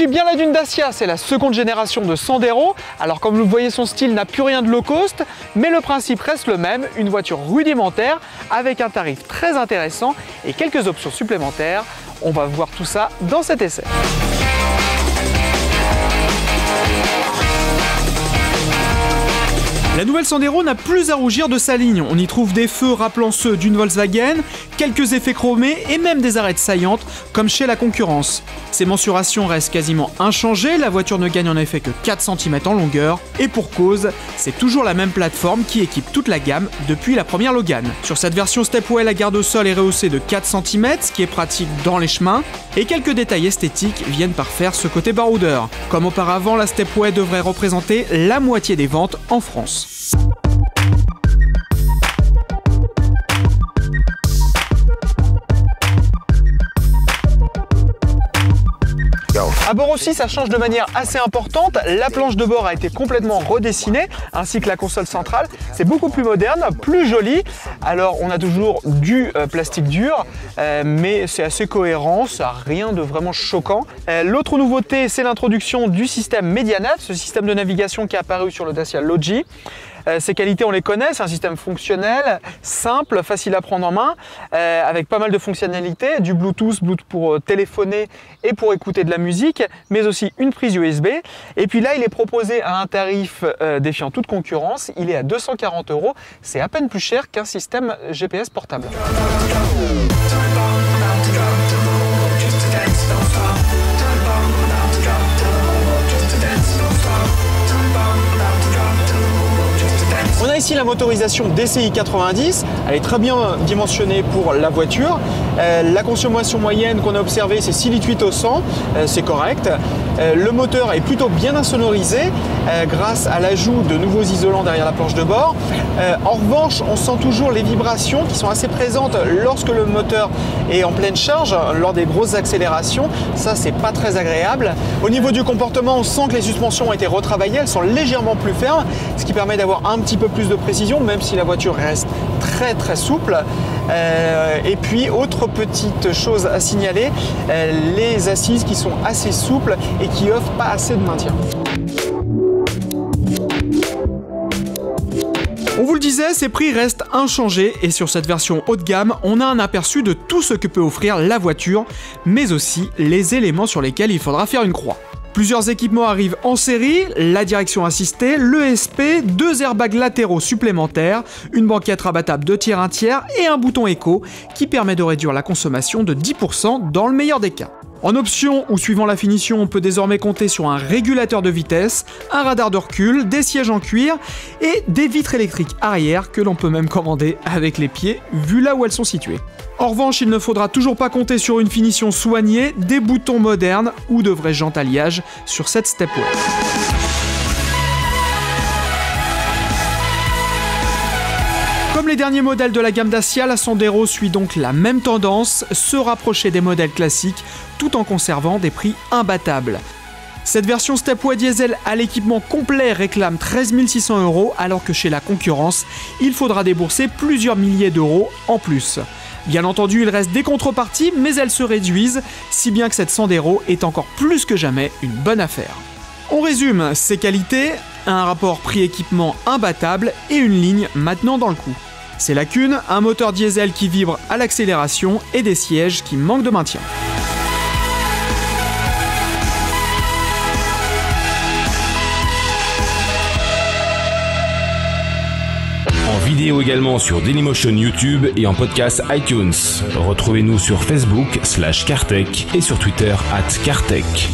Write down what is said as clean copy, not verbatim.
s'agit bien là d'une Dacia, c'est la seconde génération de Sandero. Alors comme vous le voyez, son style n'a plus rien de low cost, mais le principe reste le même, une voiture rudimentaire avec un tarif très intéressant et quelques options supplémentaires. On va voir tout ça dans cet essai. La nouvelle Sandero n'a plus à rougir de sa ligne. On y trouve des feux rappelant ceux d'une Volkswagen, quelques effets chromés et même des arêtes saillantes comme chez la concurrence. Ses mensurations restent quasiment inchangées, la voiture ne gagne en effet que 4 cm en longueur et pour cause, c'est toujours la même plateforme qui équipe toute la gamme depuis la première Logan. Sur cette version Stepway, la garde au sol est rehaussée de 4 cm, ce qui est pratique dans les chemins, et quelques détails esthétiques viennent parfaire ce côté baroudeur. Comme auparavant, la Stepway devrait représenter la moitié des ventes en France. À bord aussi, ça change de manière assez importante. La planche de bord a été complètement redessinée, ainsi que la console centrale. C'est beaucoup plus moderne, plus joli. Alors, on a toujours du plastique dur, mais c'est assez cohérent, ça n'a rien de vraiment choquant. L'autre nouveauté, c'est l'introduction du système Medianet, ce système de navigation qui est apparu sur le Dacia Logi. Ses qualités, on les connaît, c'est un système fonctionnel, simple, facile à prendre en main, avec pas mal de fonctionnalités, du Bluetooth pour téléphoner et pour écouter de la musique, mais aussi une prise USB. Et puis là, il est proposé à un tarif défiant toute concurrence, il est à 240 €, c'est à peine plus cher qu'un système GPS portable. On a ici la motorisation DCI 90, elle est très bien dimensionnée pour la voiture. La consommation moyenne qu'on a observée, c'est 6,8 litres au 100, c'est correct. Le moteur est plutôt bien insonorisé grâce à l'ajout de nouveaux isolants derrière la planche de bord. En revanche, on sent toujours les vibrations qui sont assez présentes lorsque le moteur est en pleine charge, lors des grosses accélérations. Ça, c'est pas très agréable. Au niveau du comportement, on sent que les suspensions ont été retravaillées, elles sont légèrement plus fermes, ce qui permet d'avoir un petit peu plus de précision, même si la voiture reste très souple. Et puis, autre petite chose à signaler, les assises qui sont assez souples et qui offrent pas assez de maintien. On vous le disait, ces prix restent inchangés et sur cette version haut de gamme, on a un aperçu de tout ce que peut offrir la voiture, mais aussi les éléments sur lesquels il faudra faire une croix. Plusieurs équipements arrivent en série, la direction assistée, l'ESP, 2 airbags latéraux supplémentaires, une banquette rabattable de tiers 1 tiers et un bouton éco qui permet de réduire la consommation de 10% dans le meilleur des cas. En option ou suivant la finition, on peut désormais compter sur un régulateur de vitesse, un radar de recul, des sièges en cuir et des vitres électriques arrière que l'on peut même commander avec les pieds vu là où elles sont situées. En revanche, il ne faudra toujours pas compter sur une finition soignée, des boutons modernes ou de vrais jantes alliages sur cette Stepway. Comme les derniers modèles de la gamme Dacia, la Sandero suit donc la même tendance, se rapprocher des modèles classiques tout en conservant des prix imbattables. Cette version Stepway diesel à l'équipement complet réclame 13 600 €, alors que chez la concurrence, il faudra débourser plusieurs milliers d'euros en plus. Bien entendu, il reste des contreparties, mais elles se réduisent, si bien que cette Sandero est encore plus que jamais une bonne affaire. On résume ses qualités, un rapport prix-équipement imbattable et une ligne maintenant dans le coup. Ses lacunes, un moteur diesel qui vibre à l'accélération et des sièges qui manquent de maintien. En vidéo également sur Dailymotion YouTube et en podcast iTunes. Retrouvez-nous sur Facebook /Cartech et sur Twitter @Cartech.